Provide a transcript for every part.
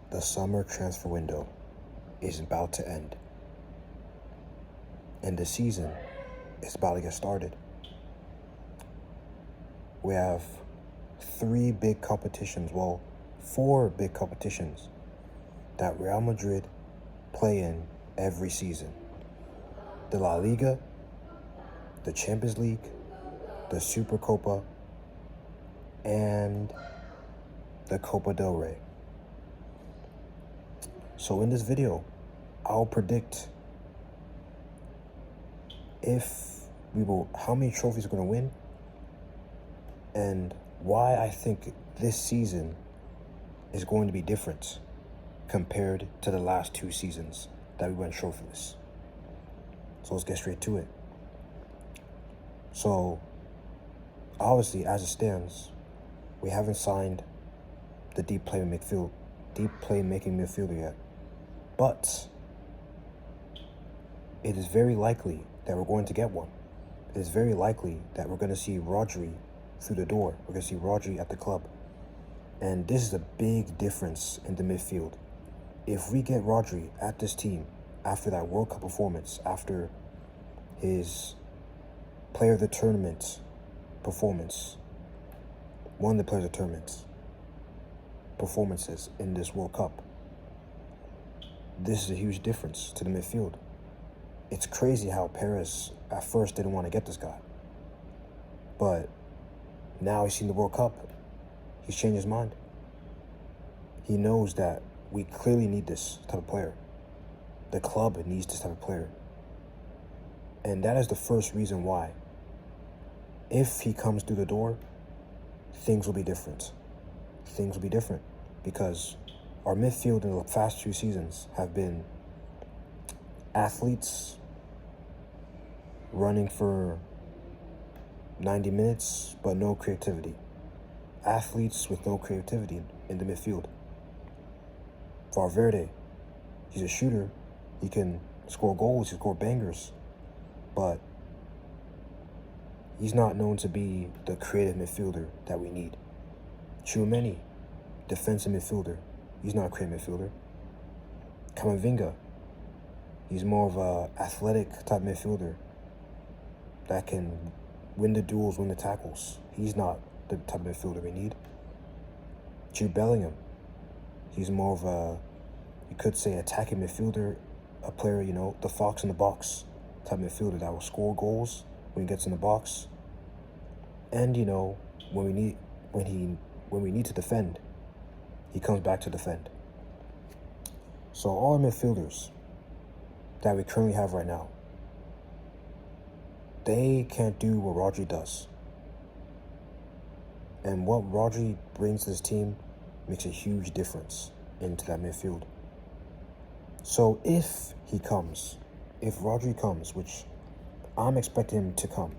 The summer transfer window is about to end, and the season is about to get started. We have four big competitions that Real Madrid play in every season: the La Liga, the Champions League, the Supercopa, and the Copa del Rey. So in this video, I'll predict how many trophies we're going to win, and why I think this season is going to be different compared to the last two seasons that we went trophyless. So let's get straight to it. So obviously, as it stands, we haven't signed the deep playmaking midfielder yet, but it is very likely that we're going to get one. It is very likely that we're going to see Rodri through the door. We're going to see Rodri at the club. And this is a big difference in the midfield. If we get Rodri at this team after that World Cup performance, after his Player of the Tournament performance, one of the Players of the Tournament performances in this World Cup, this is a huge difference to the midfield. It's crazy how Perez at first didn't want to get this guy. But now he's seen the World Cup. He's changed his mind. He knows that we clearly need this type of player. The club needs this type of player. And that is the first reason why. If he comes through the door, things will be different. Things will be different because our midfield in the past two seasons have been athletes running for 90 minutes, but no creativity. Athletes with no creativity in the midfield. Valverde, he's a shooter. He can score goals, he can score bangers, but he's not known to be the creative midfielder that we need. Tchouaméni, defensive midfielder. He's not a creative midfielder. Camavinga, he's more of a athletic type midfielder that can win the duels, win the tackles. He's not the type of midfielder we need. Jude Bellingham, he's more of a, you could say, attacking midfielder, a player, the fox in the box type midfielder that will score goals when he gets in the box. And, when we need to defend, he comes back to defend. So all our midfielders that we currently have right now, they can't do what Rodri does. And what Rodri brings to this team makes a huge difference into that midfield. So if Rodri comes, which I'm expecting him to come,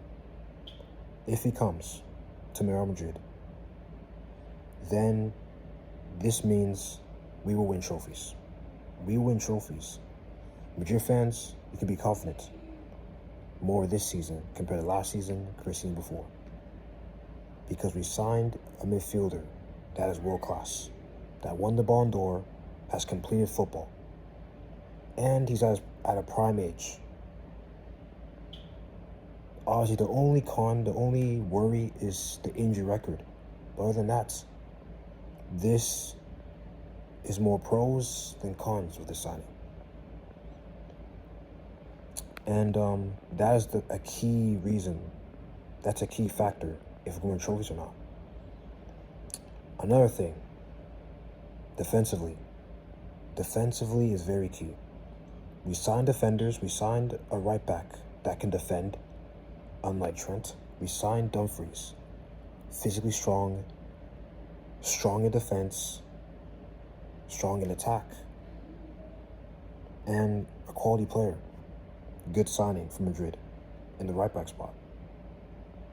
if he comes to Real Madrid, then this means we will win trophies. We will win trophies. Madrid fans, you can be confident. More this season compared to last season, compared to the season before. Because we signed a midfielder that is world class, that won the Ballon d'Or, has completed football, and he's at a prime age. Obviously, the only worry is the injury record. But other than that, this is more pros than cons with this signing. And that is a key reason. That's a key factor if we're going to win trophies or not. Another thing, defensively. Defensively is very key. We signed defenders. We signed a right back that can defend, unlike Trent. We signed Dumfries, physically strong in defense, strong in attack, and a quality player. Good signing for Madrid in the right back spot.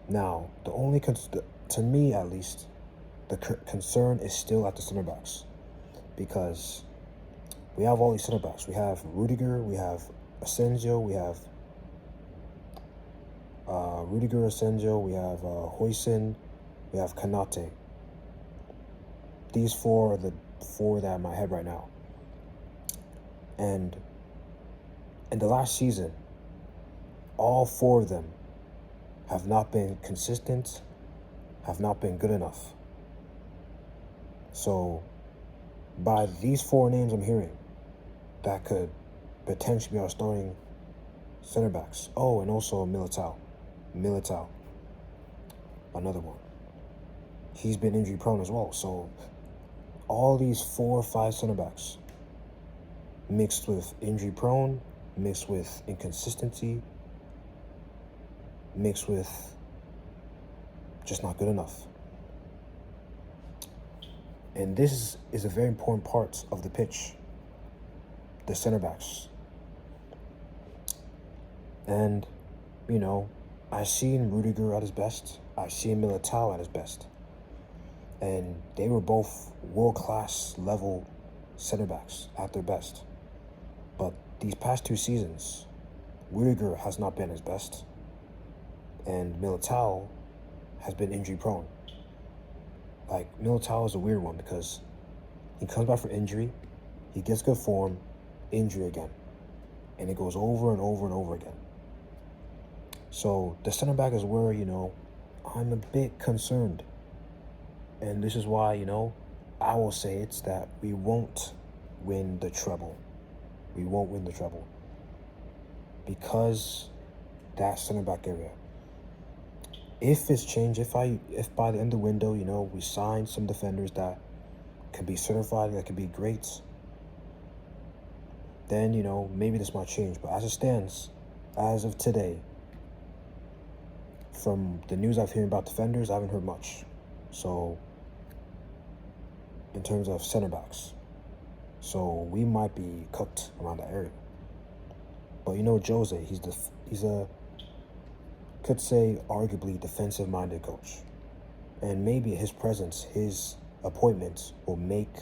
Now, the only to me at least, the concern is still at the center backs, because we have all these center backs. We have Rudiger, we have Asensio, we have we have Huijsen, we have Kanate. these four are the four that are in my head right now. And in the last season, all four of them have not been consistent, have not been good enough. So by these four names I'm hearing, that could potentially be our starting center backs. Oh, and also Militao, another one. He's been injury prone as well. So all these 4 or 5 center backs mixed with injury prone, mixed with inconsistency, mixed with just not good enough. And this is a very important part of the pitch, the center backs. And, you know, I see Rudiger at his best. I see Militao at his best. And they were both world-class level center backs at their best. But these past 2 seasons, Rudiger has not been his best. And Militao has been injury prone. Like, Militao is a weird one because he comes back from injury, he gets good form, injury again. And it goes over and over and over again. So the center back is where, you know, I'm a bit concerned. And this is why, you know, I will say it's that we won't win the treble. We won't win the treble. Because that center back area. If it's changed, if by the end of the window, you know, we sign some defenders that can be certified, that can be great, then, you know, maybe this might change. But as it stands, as of today, from the news I've heard about defenders, I haven't heard much. So, in terms of center backs, so we might be cooked around that area. But you know, Jose, he's a could say arguably defensive-minded coach, and maybe his presence, his appointment will make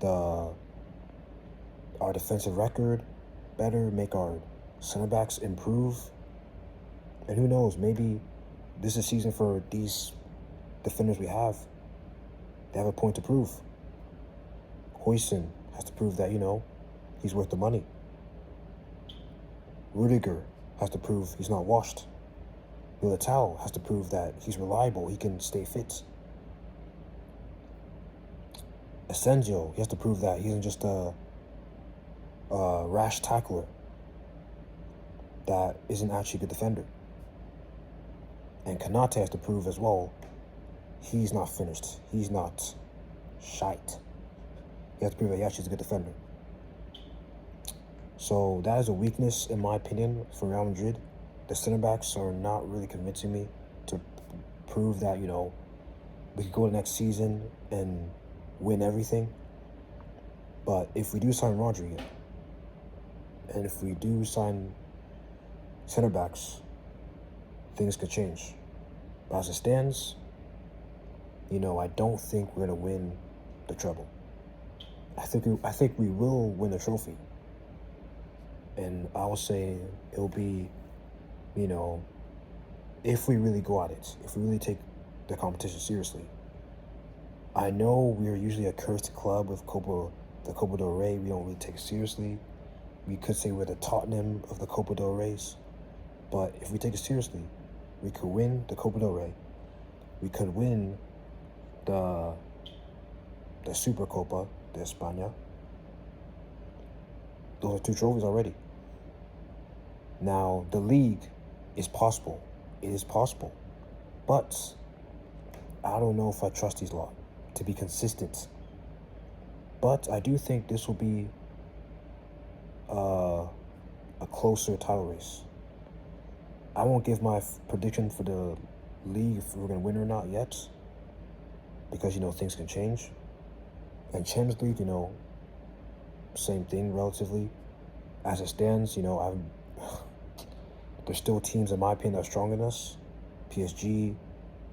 our defensive record better, make our center backs improve. And who knows, maybe this is a season for these defenders we have. They have a point to prove. Huijsen has to prove that, you know, he's worth the money. Rudiger has to prove he's not washed. Militao has to prove that he's reliable, he can stay fit. Asensio, he has to prove that he isn't just a rash tackler that isn't actually a good defender. And Kanate has to prove as well he's not finished. He's not shite. He has to prove that he actually is a good defender. So that is a weakness, in my opinion, for Real Madrid. The center backs are not really convincing me to prove that, you know, we could go to next season and win everything. But if we do sign Rodri, and if we do sign center backs, things could change. But as it stands, you know, I don't think we're going to win the treble. I think we will win the trophy. And I will say it'll be, you know, if we really go at it, if we really take the competition seriously. I know we're usually a cursed club with the Copa del Rey. We don't really take it seriously. We could say we're the Tottenham of the Copa del Reys. But if we take it seriously, we could win the Copa del Rey. We could win the Supercopa de España. Those are 2 trophies already. Now, the league is possible. It is possible. But I don't know if I trust these lot to be consistent. But I do think this will be a closer title race. I won't give my prediction for the league if we're going to win or not yet. Because, you know, things can change. And Champions League, you know, same thing relatively. As it stands, you know, there's still teams, in my opinion, that are stronger than us. PSG,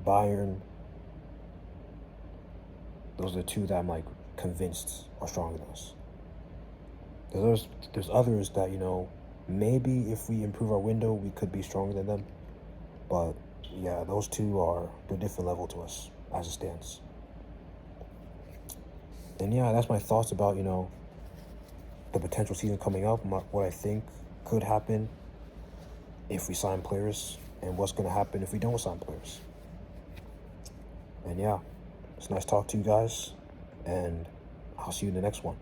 Bayern. Those are the 2 that I'm, like, convinced are stronger than us. There's others that, you know, maybe if we improve our window, we could be stronger than them. But, yeah, those 2 they're different level to us as it stands. And yeah, that's my thoughts about, the potential season coming up, what I think could happen if we sign players, and what's going to happen if we don't sign players. And yeah, it's nice talking to you guys, and I'll see you in the next one.